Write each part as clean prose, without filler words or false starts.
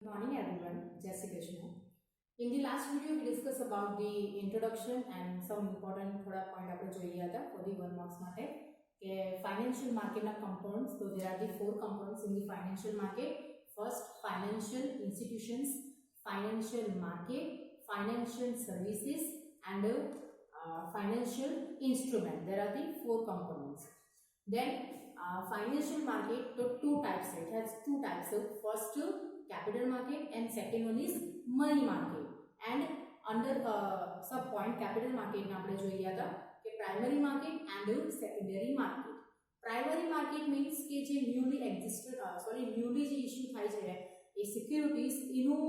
Good morning everyone, Jai Shri Krishna. In the last video we discussed about the introduction and some important thoda point આપણે જોઈ ગયા હતા for the 1 marks માટે કે financial market ના components. So there are the 4 components in the financial market. First, financial institutions, financial market, financial services and financial instrument. There are the 4 components. Then financial market, so 2 types. It has 2 types. So first, capital market and second one is money market. And under sub point capital market ને આપણે જોઈ ગયા હતા કે primary market and secondary market. Primary market means કે જે newly જે issue થાય છે એ securities એનું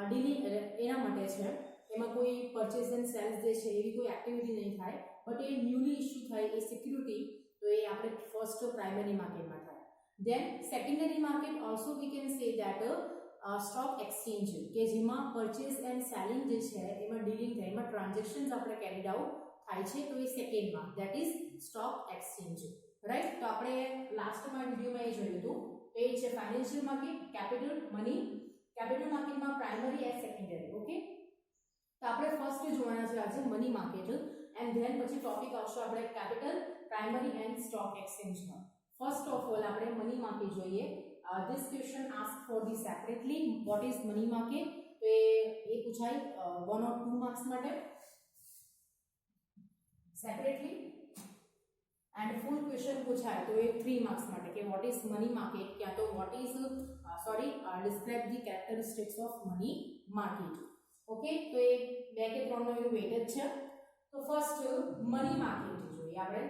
ડીલિંગ એના માટે છે. એમાં કોઈ purchase and sales જે છે એવી કોઈ એક્ટિવિટી નહીં થાય, બટ એ ન્યુલી ઇશ્યુ થાય એ સિક્યુરિટી, તો એ આપણે ફર્સ્ટ પ્રાઇમરી માર્કેટમાં થાય. Then secondary market also we can say that stock exchange કે જેમાં પરચેસ એન્ડ સેલિંગ જે છે એમાં ડીલિંગ થાય, એમાં ટ્રાન્ઝેક્શન્સ આપણે કેરીડ આઉટ થાય છે, તો એ સેકન્ડમાં that is stock exchange, right. તો આપણે લાસ્ટમાં વિડીયોમાં એ જોયું હતું, એ છે financial market, capital, money. Capital માર્કેટમાં પ્રાઇમરી એન્ડ સેકન્ડરી. ઓકે, તો આપણે ફર્સ્ટ જોવાના છે આજે મની માર્કેટ, એન્ડ ધેન પછી ટોપિક આવશે આપણે કેપિટલ, પ્રાઇમરી એન્ડ સ્ટોક એક્સચેન્જમાં. ફર્સ્ટ ઓફ ઓલ આપણે મની માર્કેટ જોઈએ. This question asked for the separately what is money market, तो ये पूछाई 1 और 2 marks માટે separately, and full question पूछाई तो ये 3 marks માટે કે what is money market, क्या तो what is describe the characteristics of money market. Okay, तो ये 2 કે 3 નો એવું વેટેજ છે. તો ફર્સ્ટ મની માર્કેટ જોઈએ આપણે.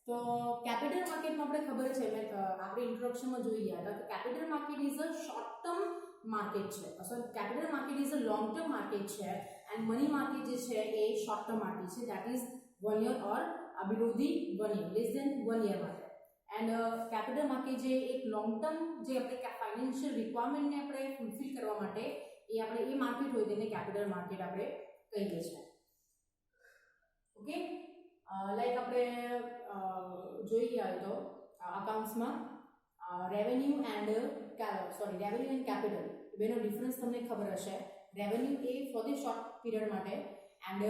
તો કેપિટલ માર્કેટમાં આપણે ખબર છે, મેં આપણે ઇન્ટ્રોડક્શનમાં જોઈ ગયા હતા કે capital market is a short term market છે, sorry capital market is a long term market છે, એન્ડ મની માર્કેટ જે છે એ શોર્ટ ટર્મ માર્કેટ છે, that is 1 year or below the 1 year, less than 1 year માટે. And capital market જે એક long term જે આપણે ફાઇનાન્શિયલ રિક્વાયરમેન્ટને આપણે ફૂલફિલ કરવા માટે એ આપણે એ માર્કેટ હોય તેને કેપિટલ માર્કેટ આપણે કહીએ છીએ. ઓકે, લાઈક આપણે જોઈ ગયા તો અકાઉન્ટ્સમાં રેવન્યુ એન્ડ કેપિટલ બેનો ડિફરન્સ તમને ખબર હશે. Revenue A four the short period માટે એન્ડ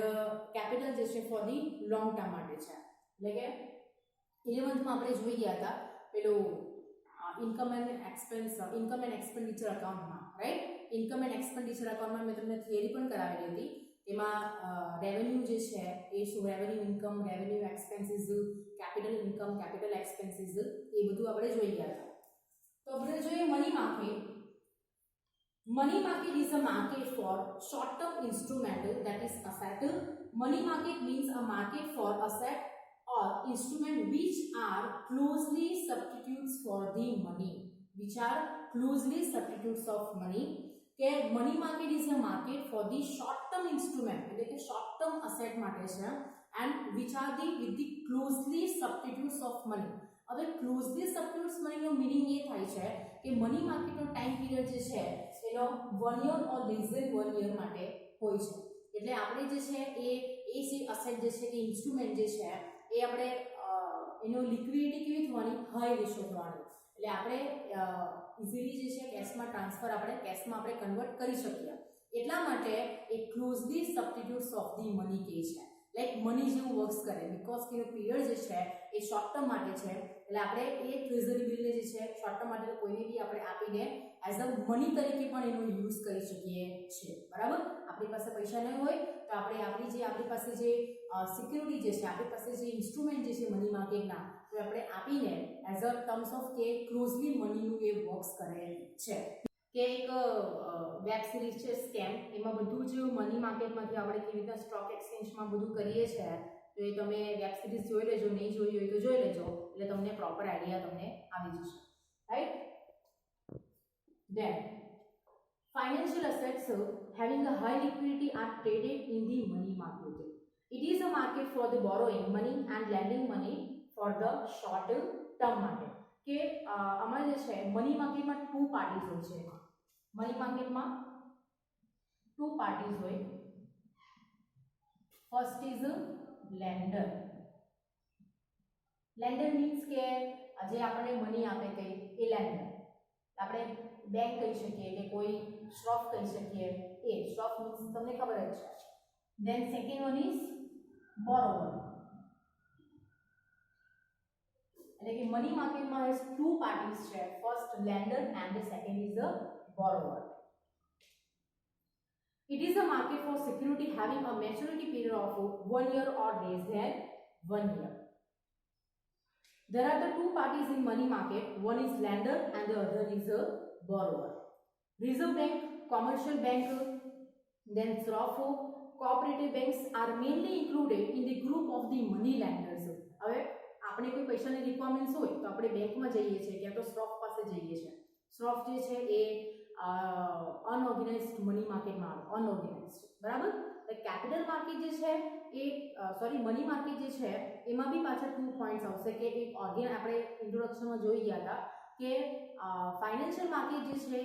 કેપિટલ જે છે ફોર ધી લોંગ ટર્મ માટે છે. એટલે કે 11thમાં આપણે જોઈ ગયા હતા પેલું ઇન્કમ એન્ડ એક્સપેન્ડિચર અકાઉન્ટમાં, રાઈટ. ઇન્કમ એન્ડ એક્સપેન્ડિચર અકાઉન્ટમાં મેં તમને થિયરી પણ કરાવેલી હતી. એમાં રેવન્યુ જે છે એ શું, revenue income, revenue expenses, capital income, capital expenses, એ બધું આપણે જોઈ ગયા હતા. તો આપણે જોઈએ money market. Money market is a market for short term instrument that is asset. Money market means a market for asset or instrument which are closely substitutes for the money, which are closely substitutes of money. કે money market is a market for the short term instrument, એટલે કે short term asset માટે છે, and which are the with the closely substitutes of money. હવે closely substitutes મનીનો meaning એ થાય છે કે મની માર્કેટનો ટાઈમ પીરિયડ જે છે એનો 1 year ઓર લેસ ધેન 1 year માટે હોય છે. એટલે આપણે જે છે એ જે અસેટ જે છે કે ઇન્સ્ટ્રુમેન્ટ જે છે એ આપણે એનો લિક્વિડિટી કેવી થવાની, હાઈ રેશિયો થવાની. એટલે આપણે ઇઝીલી જે છે કેશમાં ટ્રાન્સફર આપણે કેશમાં આપણે કન્વર્ટ કરી શકીએ. એટલા માટે એ closely substitutes of the money કહે છે. લાઈક મની જેવું વર્ક્સ કરે, બીકોઝ કે પીરિયડ જે છે એ શોર્ટ ટર્મ માટે છે. એટલે આપણે એ ટ્રેઝરી બિલને જે છે શોર્ટ ટર્મ માટે કોઈને બી આપણે આપીને એઝ અ મની તરીકે પણ એનો યુઝ કરી શકીએ છીએ, બરાબર. આપણી પાસે પૈસા નહીં હોય તો આપણે આપણી પાસે જે સિક્યુરિટી જે છે, આપણી પાસે જે ઇન્સ્ટ્રુમેન્ટ જે છે મની માર્કેટના, તો આપણે આપીને એઝ અ ટર્મ્સ ઓફ કે ક્લોઝલી મનીનું એ વર્ક્સ કરે છે. કે એક વેબ સિરીઝ છે સ્કેમ, એમાં બધું જ મની માર્કેટમાંથી આપણે કેવી રીતે સ્ટોક એક્સચેન્જમાં બધું કરીએ છીએ, તો એ તમે વેબ સિરીઝ જોઈ લેજો, નહીં જોઈ હોય તો જોઈ લેજો, એટલે તમને પ્રોપર આઈડિયા તમને આવી જશે, right. Then financial assets having a high liquidity are traded in the money market. It is a market for the borrowing money and lending money for the short term market. કે આમાં જે છે money માર્કેટમાં 2 parties હોય છે. Money માર્કેટમાં 2 parties હોય. First is lander. Lander means કે જે આપણે મની આપે તે એ લેન્ડર. આપણે બેંક કહી શકીએ કે કોઈ શ્રોફ કહી શકીએ, એ શ્રોફ મીન્સ તમને ખબર જ છે. ધેન સેકન્ડ વન ઇઝ બોરોવર, એટલે કે મની માર્કેટમાં હેઝ ટુ પાર્ટીઝ છે, first lander and the second is a બોરોવર. It is a market for security having a maturity period of 1 year or less than 1 year. There are the two parties in money market. One is lender and the other is a borrower. Reserve Bank, commercial bank, then SROFO, cooperative banks are mainly included in the group of the money lenders. હવે આપણે કોઈ પૈસાની requirements હોય તો આપણે બેંકમાં જઈએ છીએ કે તો સ્ટ્રોફ પાસે જઈએ છીએ. સ્ટ્રોફ જે છે એ અનઓર્ગેનાઇઝ્ડ મની માર્કેટમાં આવે, અનઓર્ગેનાઇઝ્ડ, બરાબર. કેપિટલ માર્કેટ જે છે એ સોરી મની માર્કેટ જે છે એમાં બી પાછા 2 પોઈન્ટ્સ આવશે કે એક આપણે ઇન્ટ્રોડક્શનમાં જોઈ ગયા હતા કે ફાઇનાન્શિયલ માર્કેટ જે છે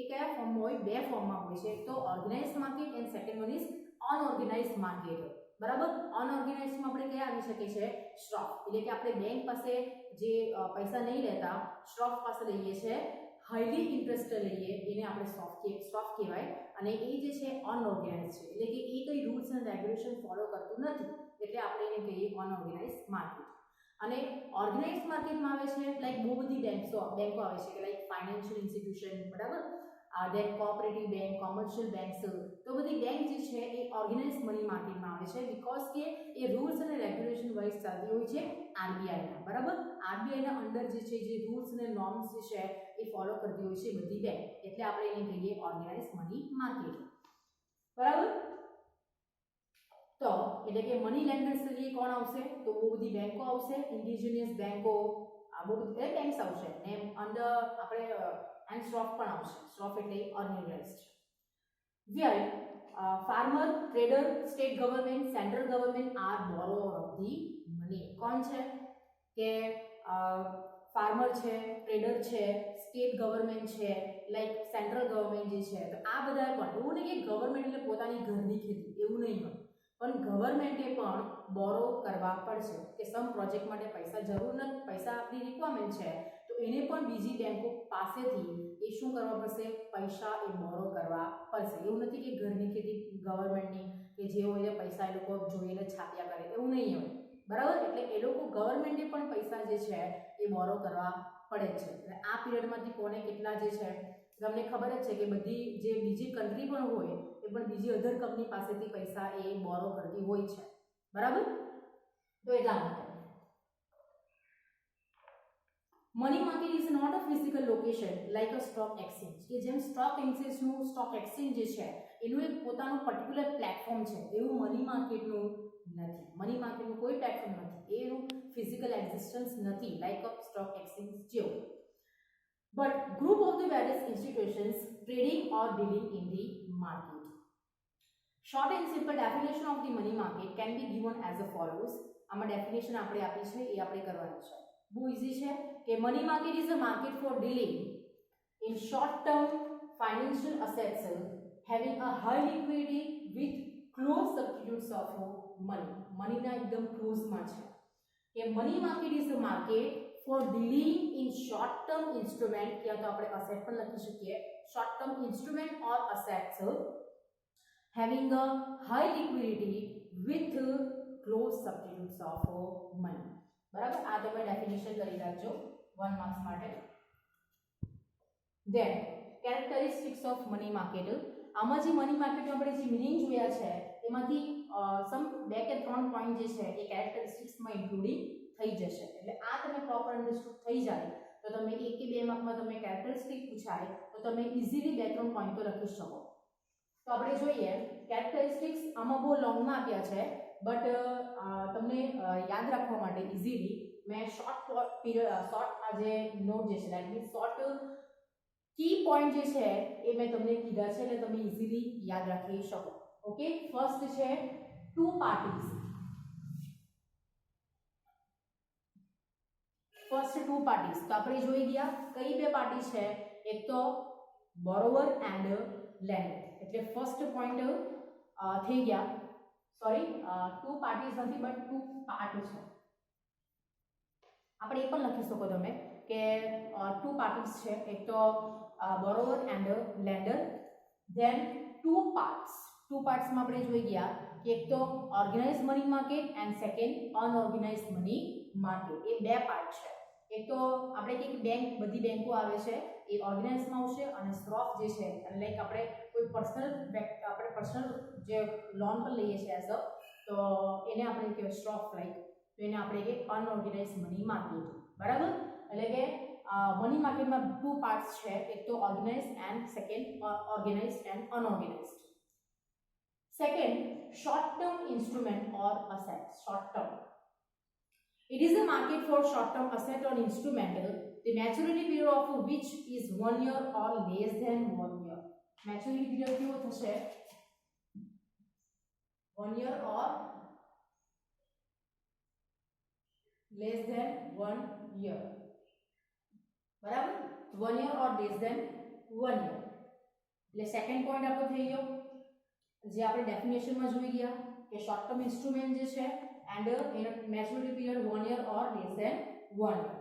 એ કયા ફોર્મમાં હોય, બે ફોર્મમાં હોય છે. તો organised market and second one is unorganised market, બરાબર. અનઓર્ગેનાઇઝ્ડમાં આપણે કયા આવી શકે છે, સ્ટ્રોફ, એટલે કે આપણે બેંક પાસે જે પૈસા નહીં લેતા સ્ટ્રોફ પાસે લઈએ છીએ, હાઈલી ઇન્ટરેસ્ટ લઈએ, એને આપણે સ્ટ્રોફ કહેવાય. અને એ જે છે અનઓર્ગેનાઇઝ છે, એટલે કે એ કંઈ રૂલ્સ એન્ડ રેગ્યુલેશન ફોલો કરતું નથી, એટલે આપણે એને કહીએ અનઓર્ગેનાઇઝ માર્કેટ. અને ઓર્ગેનાઇઝ માર્કેટમાં આવે છે લાઈક બહુ બધી બેંકો આવે છે કે લાઈક ફાઇનાન્શિયલ ઇન્સ્ટિટ્યુશન, બરાબર, દેન કોઓપરેટિવ બેંક, કોમર્શિયલ બેંક્સ, તો બધી બેંક જે છે એ ઓર્ગેનાઇઝ મની માર્કેટમાં આવે છે બીકોઝ કે એ રૂલ્સ અને રેગ્યુલેશન વાઇઝ ચાલતી હોય છે આરબીઆઈના, બરાબર. આરબીઆઈના અંડર જે છે જે રૂલ્સ અને નોર્મ્સ જે છે એ ફોલો કરતી હોય છે બધી બેંક, એટલે આપણે એને કહીએ ઓર્ગેનાઇઝ મની માર્કેટ, બરાબર. તો એટલે કે મની લેન્ડર્સ તરીકે કોણ આવશે, તો બહુ બધી બેંકો આવશે, ઇન્ડિજિનિયસ બેંકો, આ બહુ બધી બેંક્સ આવશે ને અંદર આપણે એન્ડ સ્ટ્રોફ પણ આવશે. સ્ટ્રોફ એટલે અનઓર્ગેનાઇઝ્ડ. વેર farmer, trader, state government, central government are borrower of the money. કોણ છે કે ફાર્મર છે, ટ્રેડર છે, સ્ટેટ ગવર્મેન્ટ છે, લાઈક સેન્ટ્રલ ગવર્મેન્ટ જે છે, તો આ બધા પણ એવું નહીં કે ગવર્મેન્ટ એટલે પોતાની ઘરની ખેતી, એવું નહીં હોય, પણ ગવર્મેન્ટે પણ બોરો કરવા પડશે કે સમ પ્રોજેક્ટ માટે પૈસા જરૂર નથી, પૈસા આપણી રિક્વાયરમેન્ટ છે, તો એને પણ બીજી બેંકો પાસેથી એ શું કરવા પડશે, પૈસા એ બોરો કરવા પડશે. એવું નથી કે ઘરની ખેતી ગવર્મેન્ટની કે જે હોય પૈસા એ લોકો જોઈને છાપ્યા કરે, એવું નહીં હોય, બરાબર. એટલે એ લોકો ગવર્મેન્ટે પણ પૈસા જે છે એ બોરો કરવા પડે છે. એટલે આ પીરિયડમાંથી કોને કેટલા જે છે તમને ખબર જ છે કે બધી જે બીજી કન્ટ્રી પણ હોય એ પણ બીજી અધર કંપની પાસેથી પૈસા એ બોરો કરતી હોય છે, બરાબર. તો એટલા માટે money market is not a physical location like a stock exchange, કે જેમ સ્ટોક એક્સચેન્જનું સ્ટોક એક્સચેન્જ જે છે એનું એક પોતાનું પર્ટિક્યુલર પ્લેટફોર્મ છે, એવું મની માર્કેટનું નથી. મની માર્કેટનું કોઈ પ્લેટફોર્મ નથી, એનું ફિઝિકલ એક્ઝિસ્ટન્સ નથી લાઈક અ સ્ટોક એક્સચેન્જ જેવું. But group of the various institutions trading or dealing in the market. Short and simple definition of the money market can be given as follows. આમાં definition આપણે આપી છે એ આપણે કરવાની છે, બહુ ઈઝી છે કે money market is a market for dealing in short term financial assets having a high liquidity with close substitutes of money. મનીના એકદમ ક્લોઝમાં છે કે money market is a market for dealing in short term instrument, या तो આપણે asset પણ લખી શકીએ, short term instrument or assets having a high liquidity with close substitutes of money, બરાબર. આ તમે ડેફિનેશન કરી રાખજો 1 માર્ક્સ માટે. then characteristics of money market. આમાં જે મની માર્કેટનો આપણે જે મીનિંગ જોયા છે એમાંથી સમ 2 કે 3 પોઈન્ટ જે છે એ કેરેક્ટરિસ્ટિક્સમાં ઇન્ક્લુડિંગ થઈ જશે. એટલે આ તમે પ્રોપર અન્ડરસ્ટુડ થઈ જાય તો તમે 1 કે 2 માર્કમાં તમે કેરેક્ટરિસ્ટિક પૂછાય તો તમે ઈઝીલી 2-3 પોઈન્ટ તો લખી શકો. તો આપણે જોઈએ કેરેક્ટરિસ્ટિક્સ આમાં બહુ લોંગમાં આપ્યા છે, બટ તમને યાદ રાખવા માટે ઈઝીલી મેં શોર્ટ આ જે નોટ જે છે લાઈક શોર્ટ કી પોઈન્ટ જે છે એ મેં તમને કીધા છે એટલે તમે ઈઝીલી યાદ રાખી શકો. ઓકે, ફર્સ્ટ છે two parties. First two parties તો આપણે જોઈ ગયા કઈ બે પાર્ટી છે, એક તો બોરોવર એન્ડ લેન્ડર. એટલે ફર્સ્ટ પોઈન્ટ થઈ ગયા, સોરી ટુ પાર્ટીઝ નથી બટ ટુ પાર્ટ છે. આપણે એ પણ લખી શકો તમે કે ટુ પાર્ટીઝ છે, એક તો borrower and a lender. Then two partsમાં આપણે જોઈ ગયા કે એક તો organised money market and second unorganised money market. એ બે પાર્ટ છે. એક તો આપણે કે બેંક, બધી બેંકો આવે છે એ ઓર્ગેનાઇઝમાં આવશે અને સ્ટ્રોફ જે છે લાઈક આપણે કોઈ પર્સનલ જે લોન પર લઈએ છીએ એઝ અ, તો એને આપણે કહેવાય સ્ટ્રોફ લાઈક, તો એને આપણે કે અનઓર્ગેનાઇઝ મની માર્કેટ. બરાબર? એટલે કે મની માર્કેટમાં ટુ પાર્ટ્સ છે, એક તો organised and second organised and unorganised. Second, short term instrument or asset. Short term, it is a market for short term asset or instrument, the maturity period of which is 1 year or less than 1 year. Maturity period કેવો થશે? 1 year or less than 1 year. બરાબર? 1 year or less than 1 year. એટલે second point આપણો થઈ ગયો જે આપણે ડેફિનેશનમાં જોઈ ગયા કે શોર્ટ ટર્મ ઇન્સ્ટ્રુમેન્ટ જે છે and in a maturity period 1 year or less than 1 year.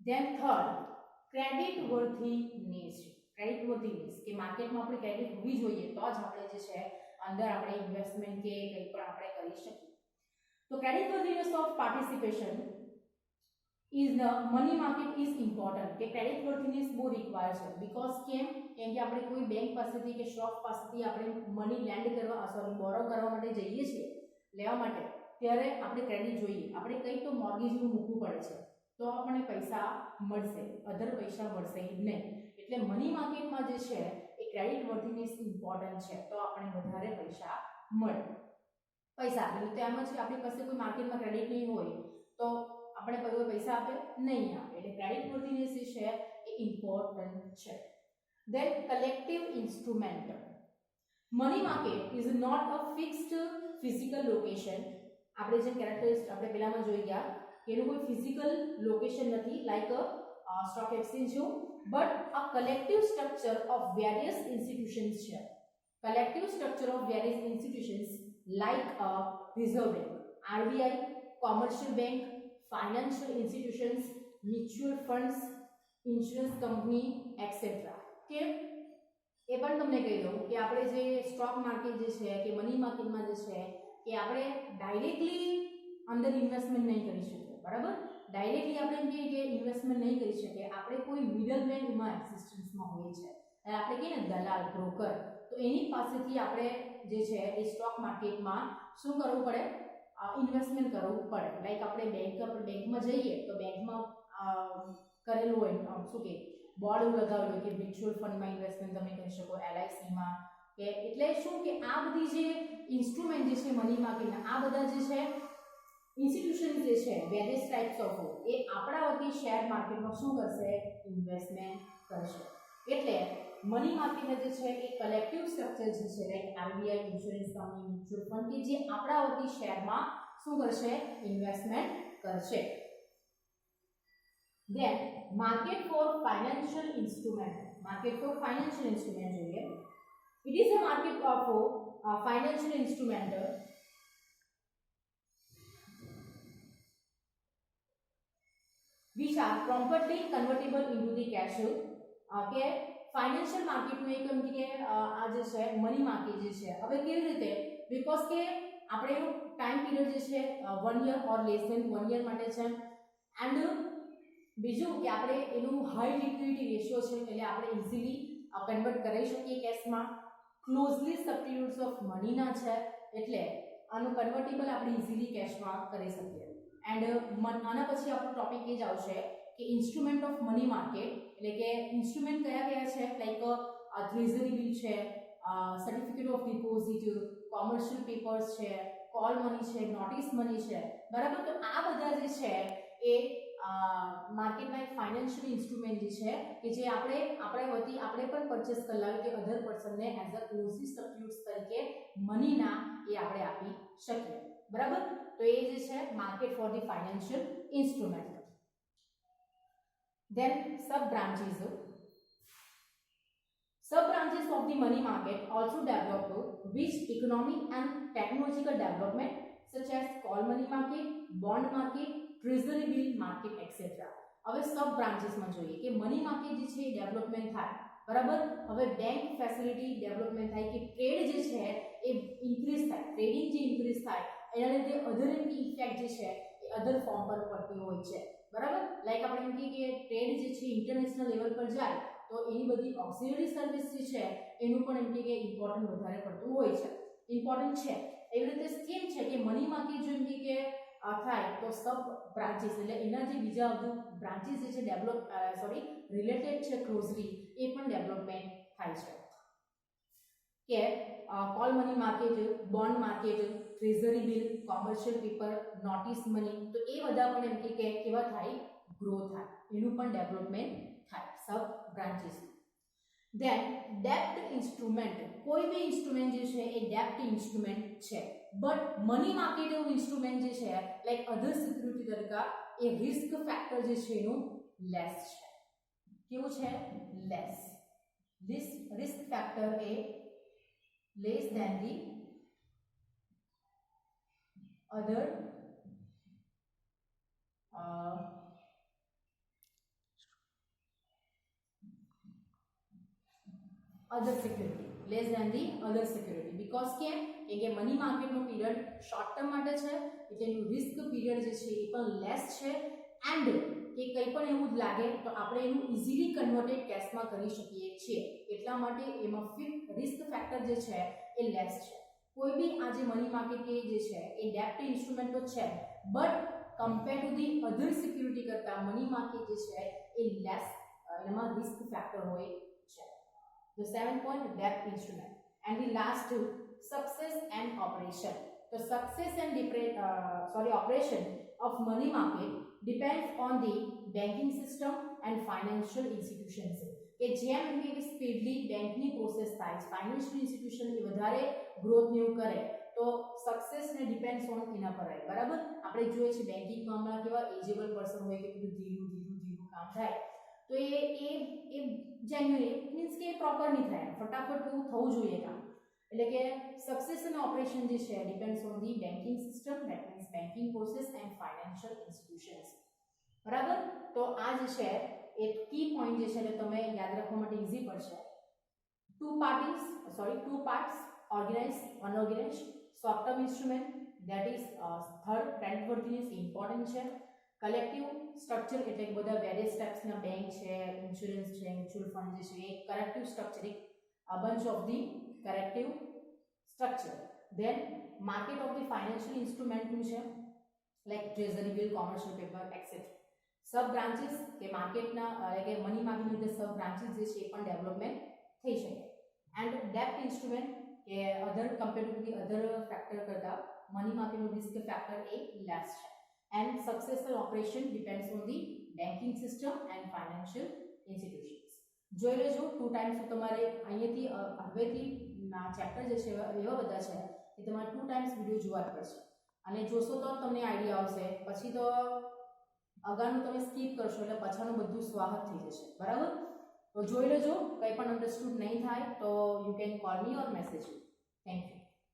Then third, credit worthiness. Credit worthiness કે માર્કેટમાં આપણી ક્રેડિટ હોવી જોઈએ તો જ આપણે જે છે અંદર આપણે ઇન્વેસ્ટમેન્ટ કે કંઈ પણ આપણે કરી શકીએ. તો credit worthiness of participation is the money market is important. કે credit worthiness બહુ રિક્વાયર છે બીકોઝ કેમ કે આપણે કોઈ બેંક પાસેથી કે શોપ પાસેથી આપણે મની લેન્ડ કરવા બોરો કરવા માટે જઈએ છીએ લેવા માટે, ત્યારે આપણે ક્રેડિટ જોઈએ. આપણે કંઈ તો મોર્ગેજ એવું મૂકવું પડે છે તો આપણને પૈસા મળશે, અધર પૈસા મળશે નહીં. એટલે મની માર્કેટમાં જે છે એ ક્રેડિટ વર્થીનેસ ઇમ્પોર્ટન્ટ છે તો આપણને વધારે પૈસા મળે. પૈસા આપે તો એમ જ કે આપણી પાસે કોઈ માર્કેટમાં ક્રેડિટ નહીં હોય તો આપણે કોઈ પૈસા આપે નહીં આપે. એટલે ક્રેડિટ વર્થીનેસ જે છે એ ઇમ્પોર્ટન્ટ છે. Then collective instrument. Money market is not a fixed physical location. આપણે જે કેરેક્ટરિસ્ટિક આપણે પહેલામાં જોઈ ગયા કે એનું કોઈ ફિઝિકલ લોકેશન નથી લાઈક સ્ટોક એક્સચેન્જ જેવું, but a collective structure of various institutions છે. Collective structure of various institutions like a reserve bank, RBI, commercial bank, financial institutions, mutual funds, insurance company etcetera. કે એ પણ તમને કહી દઉં કે આપણે જે સ્ટોક માર્કેટ જે છે કે મની માર્કેટમાં જે છે કે આપણે ડાયરેક્ટલી અંદર ઇન્વેસ્ટમેન્ટ નહીં કરી શકીએ. બરાબર? ડાયરેક્ટલી આપણે એમ કહીએ કે ઇન્વેસ્ટમેન્ટ નહીં કરી શકીએ, આપણે કોઈ મિડલ મેન એમાં એક્ઝિસ્ટન્સમાં હોય છે. આપણે કહીએ ને દલાલ, બ્રોકર, તો એની પાસેથી આપણે જે છે એ સ્ટોક માર્કેટમાં શું કરવું પડે? ઇન્વેસ્ટમેન્ટ કરવું પડે. લાઈક આપણે બેંકમાં જઈએ તો બેંકમાં કરેલું હોય શું કે બોર્ડ એવું લગાવેલું હોય કે મ્યુચ્યુઅલ ફંડમાં ઇન્વેસ્ટમેન્ટ તમે કરી શકો, એલઆઈસીમાં કે એટલે શું કે આ બધી જે ઇન્સ્ટ્રુમેન્ટ જે છે મની માર્કેટના આ બધા જે છે ઇન્સ્ટિટ્યુશન જે છે વેરિયસ ટાઈપ્સ ઓફ એ આપણા વતી શેર માર્કેટમાં શું કરશે? ઇન્વેસ્ટમેન્ટ કરશે. એટલે મની માર્કેટ જે છે એ કલેક્ટિવ સ્ટ્રક્ચર જે છે like RBI, insurance company, mutual fund કે જે આપણા વતી શેરમાં શું કરશે? ઇન્વેસ્ટમેન્ટ કરશે. Then market for financial instrument. Market for financial instrument જોઈએ. It is a market of financial instrument which are promptly convertible into the cash. કે ફાઇનાન્શિયલ માર્કેટનું એક એમ કે આ જે છે મની માર્કેટ જે છે હવે કેવી રીતે? બીકોઝ કે આપણે એનું ટાઈમ પીરિયડ જે છે 1 year ઓર લેસ ધેન 1 year માટે છે. એન્ડ બીજું કે આપણે એનું હાઈ લિક્વિડિટી રેશિયો છે એટલે આપણે ઇઝીલી કન્વર્ટ કરી શકીએ કેશમાં. ક્લોઝલી સબસ્ટિટ્યુટ્સ ઓફ મનીના છે એટલે આનું કન્વર્ટેબલ આપણે ઇઝીલી કેશમાં કરી શકીએ. એન્ડ આના પછી આપણો ટોપિક એ જ આવશે કે ઇન્સ્ટ્રુમેન્ટ ઓફ મની માર્કેટ એટલે કે ઇન્સ્ટ્રુમેન્ટ કયા કયા છે લાઈક ટ્રેઝરી બિલ છે, certificate of deposit, commercial papers છે, કોલ મની છે, નોટિસ મની છે. બરાબર? તો આ બધા જે છે એ માર્કેટના એક ફાઇનાન્શિયલ ઇન્સ્ટ્રુમેન્ટ જે છે કે જે આપણા વતી આપણે પણ પરચેસ કરાવી કે અધર પર્સનને એઝ અ ક્લોઝલી સબસ્ટિટ્યુટ્સ તરીકે મનીના એ આપણે આપી શકીએ. બરાબર? તો એ જે છે market for the financial instrument. Then sub branches of the money market also developed which economic and technological development such as call money market, bond market, treasury bill market etc. હવે સબ બ્રાન્ચીસમાં જોઈએ કે મની માર્કેટ જે છે development થાય બરાબર. હવે bank facility development થાય કે ટ્રેડ જે છે એ ઇન્ક્રીઝ થાય, ટ્રેડિંગ જે ઇન્ક્રીઝ થાય એના લીધે અધર ઇફેક્ટ જે છે એ અધર ફોર્મ પર પડતી હોય છે. બરાબર. લાઈક આપણે એમ કહીએ કે ટ્રેડ જે છે ઇન્ટરનેશનલ લેવલ પર જાય તો એની બધી ઓક્સિલરી સર્વિસ જે છે એનું પણ એમ કે ઇમ્પોર્ટન્ટ વધારે પડતું હોય છે, ઇમ્પોર્ટન્ટ છે. એવી રીતે સ્કીમ છે કે મની માર્કેટ જો એમ કે થાય તો સબ બ્રાન્ચીસ એટલે એના જે બીજા બ્રાન્ચીસ જે છે ડેવલપ રિલેટેડ છે ક્લોઝલી એ પણ ડેવલપમેન્ટ થાય છે. કે call money market, bond market, treasury bill, commercial paper, notice money, તો એ બધા પણ એમ કે કેવા થાય, ગ્રો થાય, એનું પણ ડેવલપમેન્ટ થાય સબ બ્રાન્ચીસ. ધેન ડેપ્ટ ઇન્સ્ટ્રુમેન્ટ, કોઈ બી ઇન્સ્ટ્રુમેન્ટ જે છે એ ડેપ્ટ ઇન્સ્ટ્રુમેન્ટ છે, બટ મની માર્કેટ એવું ઇન્સ્ટ્રુમેન્ટ જે છે લાઈક અધર સિક્યુરિટી તરીકે એ રિસ્ક ફેક્ટર જે છે એનું લેસ છે. કેવું છે? લેસ. રિસ્ક ફેક્ટર એ less than the other security, less than the other security, because કેમ કે મની માર્કેટ નો પીરિયડ શોર્ટ ટર્મ માટે છે એટલે એનું રિસ્ક પીરિયડ જે છે એ પણ લેસ છે એન્ડ કે કંઈ પણ એવું જ લાગે તો આપણે એનું ઇઝીલી કન્વર્ટેડ કેશમાં કરી શકીએ છીએ, એટલા માટે એમાં રિસ્ક ફેક્ટર જે છે એ લેસ છે. કોઈ બી આ જે મની માર્કેટ જે છે એ ડેપ્ટ ઇન્સ્ટ્રુમેન્ટ તો છે but compare to the other security કરતા મની માર્કેટ જે છે એ લેસ એમાં રિસ્ક ફેક્ટર હોય છે. The 7th point, debt instrument. And the last two, success and operation. The success and operation of money market depends on the banking system and financial institutions. કે જેમ કે speedily બેંકની process થાય, financial institution એ વધારે growth ને એવું કરે તો સક્સેસ ને ડિપેન્ડ્સ ઓન એના પર આવે. બરાબર. આપણે જોઈએ છે બેંકિંગ કામમાં કેવા એજેબલ પર્સન હોય કે બધું ધીરું કામ થાય તો એ જેન્યુઅલી મીન્સ કે પ્રોપર નહીં થાય, ફટાફટ એવું થવું જોઈએ કામ. એટલે કે સક્સેસ અને ઓપરેશન જે છે depends on the banking system, that means banking process and financial institutions. બરાબર. તો આ જે છે એક કી પોઈન્ટ જે છે એટલે તમે યાદ રાખવા માટે ઈઝી પડશે. Two parts, organised, unorganised, short term instrument, that is third creditworthiness important છે. કલેક્ટિવ સ્ટ્રક્ચર એટલે બધા વેરિયસ ટાઈપ્સના બેંક છે, ઇન્સ્યોરન્સ છે, મ્યુચ્યુઅલ ફંડ જે છે એ કરેક્ટિવ સ્ટ્રક્ચર, એક bunch of the corrective structure. Then market of the financial instrument છે like treasury bill, commercial paper, etc. સબ બ્રાન્ચીસ કે માર્કેટના એટલે કે મની માર્કેટની અંદર સબ બ્રાન્ચીસ જે છે એ પણ ડેવલપમેન્ટ થઈ શકે. એન્ડ ડેપ્ટ ઇન્સ્ટ્રુમેન્ટ કે other compare to the other factor કરતા મની માર્કેટનો રિસ્ક ફેક્ટર એ લેસ છે. And successful operation depends on the banking system and financial institutions. જોઈ લેજો 2 ટાઈમ્સ તમારે અહીંયાથી હવેથી ચેપ્ટર જે છે એવા બધા છે કે તમારે 2 ટાઈમ્સ વિડીયો જોવા જ પડશે અને જોશો તો તમને આઈડિયા આવશે. પછી તો અગાનું તમે સ્કીપ કરશો એટલે પછાનું બધું સ્વાહત થઈ જશે. બરાબર. તો જોઈ લેજો, કંઈ પણ અન્ડરસ્ટુડ નહીં થાય તો you can call me or message me. Thank you.